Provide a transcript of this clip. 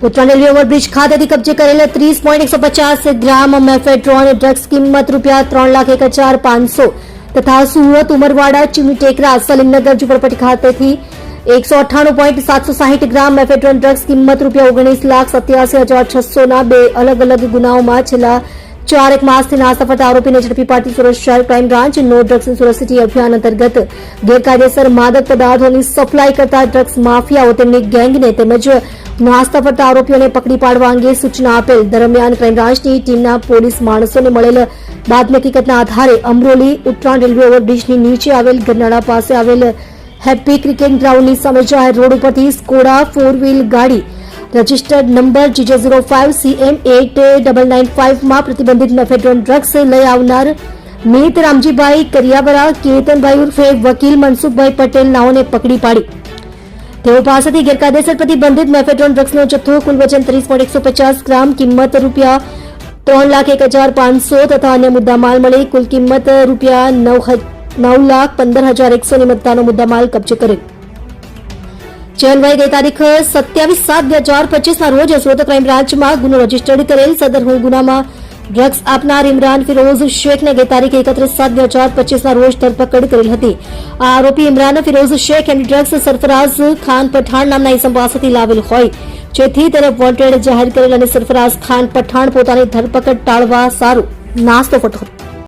Uttarayan railway overbridge ખાતેથી કબજે કરેલા 30.150 ગ્રામ મેફેડ્રોન ડ્રગ્સ કિંમત ₹3,01,500 તથા સુરત ઉમરવાડા ચીમની ટેકરા સલીમનગર ઝુંપડપટ્ટી ખાતેથી 198.760 ગ્રામ મેફેડ્રોન ડ્રગ્સ કિંમત ₹19,87,600 ના બે અલગ અલગ ગુનાઓમાં છેલ્લા 4 માસથી નાસ્તા ફરતા આરોપીને ઝડપી પાડતી સુરત શહેર ક્રાઇમ બ્રાન્ચ નો ડ્રગ્સ ઇન સુરત સિટી અભિયાન અંતર્ગત ગેરકાયદેસર માદક પદાર્થોની સપ્લાય કરતા ડ્રગ્સ માફિયાઓ તેમની ગેંગને તેમજ નાસ્તા ફરતા આરોપીઓને પકડી પાડવા અંગે સૂચના આપેલ દરમિયાન ક્રાઇમ બ્રાન્ચની ટીમના પોલીસ માણસોને મળેલ બાતમી હકીકતના આધારે અમરોલી ઉત્તરાયણ રેલવે ઓવરબ્રિજની નીચે આવેલ ગરનાળા પાસે આવેલ હેપી ક્રિકેટ ગ્રાઉન્ડની સામે જાહેર રોડ ઉપરથી સ્કોડા 4 વ્હીલ ગાડી રજિસ્ટર્ડ નંબર GJ05CM8995 માં પ્રતિબંધિત મેફેડ્રોન ડ્રગ્સ લઈ આવનાર મીત રામજીભાઈ કરિયાવરા કેતનભાઈ ઉર્ફે વકીલ મનસુખભાઈ પટેલ નાઓને પકડી પાડી તેઓ પાસેથી ગેરકાયદેસર પ્રતિબંધિત મેફેડ્રોન ડ્રગ્સનો જથ્થો કુલ વજન 30.150 ગ્રામ કિંમત ₹3,01,500 તથા અન્ય મુદ્દામાલ મળી કુલ કિંમત ₹9,15,100 ની મત્તાનો મુદ્દામાલ કબજે કરેલ જે અન્વયે ગઈ તારીખ 27/7/2025 ના રોજ સુરત ક્રાઇમ બ્રાન્ચમાં ગુનો રજીસ્ટર્ડ કરેલ સદર ગુનામાં ડ્રગ્સ આપનાર ઇમરાન ફિરોઝ શેખને ગઈ તારીખ 31/7/2025 ના રોજ ધરપકડ કરેલ હતી. આ આરોપી ઇમરાન ફિરોઝ શેખ એન્ડ ડ્રગ્સ સરફરાઝ ખાન પઠાણ નામના ઇસમ પાસેથી લાવેલ હોય જેથી તેને વોન્ટેડ જાહેર કરેલ અને સરફરાઝ ખાન પઠાણ પોતાની ધરપકડ ટાળવા સારું નાસ્તો ફટકો